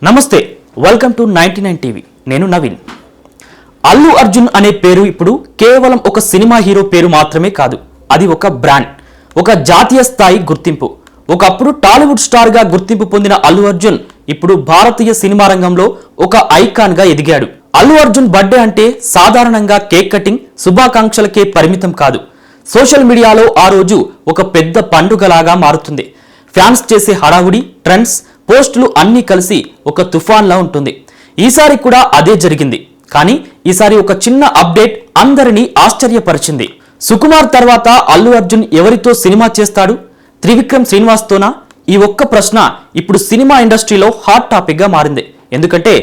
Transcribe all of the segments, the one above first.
నమస్తే, welcome to 99 TV. నేను నవీన్. అల్లు అర్జున్ అనే పేరు ఇప్పుడు కేవలం ఒక సినిమా హీరో పేరు మాత్రమే కాదు, అది ఒక బ్రాండ్, ఒక జాతీయ స్థాయి గుర్తింపు. ఒకప్పుడు టాలీవుడ్ స్టార్ గా గుర్తింపు పొందిన అల్లు అర్జున్ ఇప్పుడు భారతీయ సినిమా రంగంలో ఒక ఐకాన్ గా ఎదిగాడు. అల్లు అర్జున్ బర్త్డే అంటే సాధారణంగా కేక్ కటింగ్, శుభాకాంక్షలకే పరిమితం కాదు. సోషల్ మీడియాలో ఆ రోజు ఒక పెద్ద పండుగలాగా మారుతుంది. ఫ్యాన్స్ చేసే హడావుడి, ట్రెండ్స్, పోస్టులు అన్నీ కలిసి ఒక తుఫాన్లా ఉంటుంది. ఈసారి కూడా అదే జరిగింది. కానీ ఈసారి ఒక చిన్న అప్డేట్ అందరినీ ఆశ్చర్యపరిచింది. సుకుమార్ తర్వాత అల్లు అర్జున్ ఎవరితో సినిమా చేస్తాడు? త్రివిక్రమ్ శ్రీనివాస్తోనా? ఈ ఒక్క ప్రశ్న ఇప్పుడు సినిమా ఇండస్ట్రీలో హాట్ టాపిక్ గా మారింది. ఎందుకంటే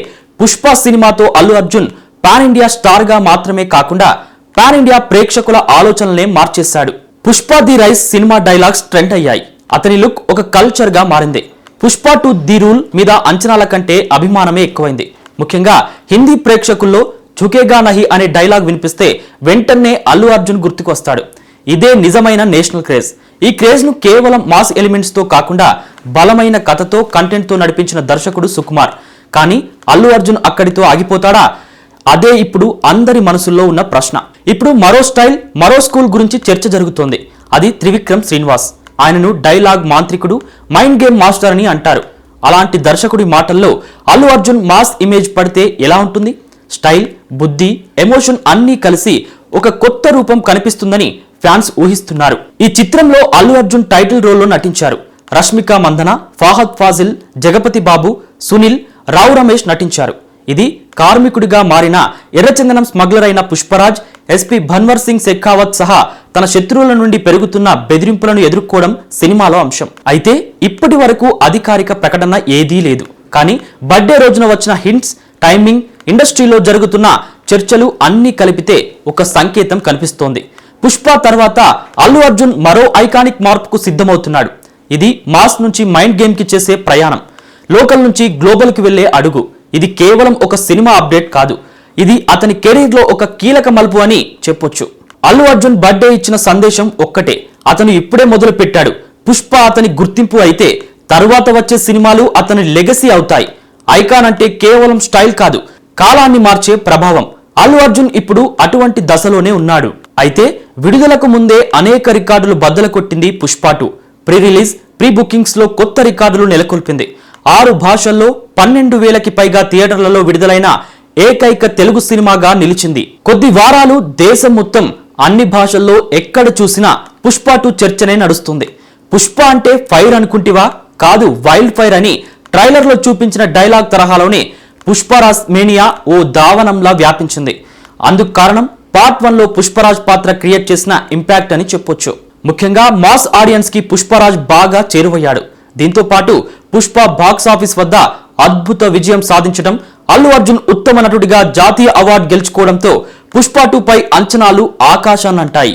పుష్ప సినిమాతో Allu Arjun pan India star గా మాత్రమే కాకుండా పాన్ ఇండియా ప్రేక్షకుల ఆలోచనలనే మార్చేశాడు. Pushpa the rise cinema dialogues trend అయ్యాయి. అతని లుక్ ఒక కల్చర్ గా మారింది. పుష్ప 2 ది రూల్ మీద అంచనాల కంటే అభిమానమే ఎక్కువైంది. ముఖ్యంగా హిందీ ప్రేక్షకుల్లో ఝుకేగా నహీ అనే డైలాగ్ వినిపిస్తే వెంటనే అల్లు అర్జున్ గుర్తుకొస్తాడు. ఇదే నిజమైన నేషనల్ క్రేజ్. ఈ క్రేజ్ ను కేవలం మాస్ ఎలిమెంట్స్ తో కాకుండా బలమైన కథతో, కంటెంట్ తో నడిపించిన దర్శకుడు సుకుమార్. కానీ అల్లు అర్జున్ అక్కడితో ఆగిపోతాడా? అదే ఇప్పుడు అందరి మనసుల్లో ఉన్న ప్రశ్న. ఇప్పుడు మరో స్టైల్, మరో స్కూల్ గురించి చర్చ జరుగుతోంది. అది త్రివిక్రమ్ శ్రీనివాస్. ఆయనను డైలాగ్ మాంత్రికుడు, మైండ్ గేమ్ మాస్టర్ అని అంటారు. అలాంటి దర్శకుడి మాటల్లో అల్లు అర్జున్ మాస్ ఇమేజ్ పడితే ఎలా ఉంటుంది? స్టైల్, బుద్ధి, ఎమోషన్ అన్నీ కలిసి ఒక కొత్త రూపం కనిపిస్తుందని ఫ్యాన్స్ ఊహిస్తున్నారు. ఈ చిత్రంలో అల్లు అర్జున్ టైటిల్ రోల్లో నటించారు. రష్మిక మందన, ఫాహద్ ఫాజిల్, జగపతి బాబు, సునీల్, రావు రమేష్ నటించారు. ఇది కార్మికుడిగా మారిన ఎర్రచందనం స్మగ్లర్ అయిన పుష్పరాజ్, ఎస్పీ భన్వర్ సింగ్ శెఖావత్ సహా తన శత్రువుల నుండి పెరుగుతున్న బెదిరింపులను ఎదుర్కోవడం సినిమాలో అంశం. అయితే ఇప్పటి వరకు అధికారిక ప్రకటన ఏదీ లేదు. కానీ బర్త్డే రోజున వచ్చిన హింట్స్, టైమింగ్, ఇండస్ట్రీలో జరుగుతున్న చర్చలు అన్నీ కలిపితే ఒక సంకేతం కనిపిస్తోంది. పుష్ప తర్వాత అల్లు అర్జున్ మరో ఐకానిక్ మార్పుకు సిద్ధమవుతున్నాడు. ఇది మాస్ నుంచి మైండ్ గేమ్ కి చేసే ప్రయాణం, లోకల్ నుంచి గ్లోబల్ కి వెళ్లే అడుగు. ఇది కేవలం ఒక సినిమా అప్డేట్ కాదు, ఇది అతని కెరీర్ లో ఒక కీలక మలుపు అని చెప్పొచ్చు. అల్లు అర్జున్ బర్త్డే ఇచ్చిన సందేశం ఒక్కటే, అతను ఇప్పుడే మొదలు పెట్టాడు. పుష్ప అతని గుర్తింపు అయితే తరువాత వచ్చే సినిమాలు అతని లెగసీ అవుతాయి. ఐకాన్ అంటే కేవలం స్టైల్ కాదు, కాలాన్ని మార్చే ప్రభావం. అల్లు అర్జున్ ఇప్పుడు అటువంటి దశలోనే ఉన్నాడు. అయితే విడుదలకు ముందే అనేక రికార్డులు బద్దలు కొట్టింది Pushpa 2. Pre release, pre bookings లో కొత్త రికార్డులు నెలకొల్పింది. 6 భాషల్లో 12,000కి పైగా థియేటర్లలో విడుదలైన ఏకైక తెలుగు సినిమాగా నిలిచింది. కొద్ది వారాలు దేశం మొత్తం అన్ని భాషల్లో ఎక్కడ చూసినా పుష్ప 2 చర్చనే నడుస్తుంది. పుష్ప అంటే ఫైర్ అనుకుంటివా? కాదు, వైల్డ్ ఫైర్ అని ట్రైలర్ లో చూపించిన డైలాగ్ తరహాలోనే పుష్పరాజ్ మేనియా ఓ దావనంలా వ్యాపించింది. అందుకు కారణం పార్ట్ 1 లో పుష్పరాజ్ పాత్ర క్రియేట్ చేసిన ఇంపాక్ట్ అని చెప్పొచ్చు. ముఖ్యంగా మాస్ ఆడియన్స్ కి పుష్పరాజ్ బాగా చేరువయ్యాడు. దీంతో పాటు పుష్ప బాక్స్ ఆఫీస్ వద్ద అద్భుత విజయం సాధించడం, అల్లు అర్జున్ ఉత్తమ నటుడిగా జాతీయ అవార్డు గెలుచుకోవడంతో పుష్ప 2 పై అంచనాలు ఆకాశాన్నంటాయి.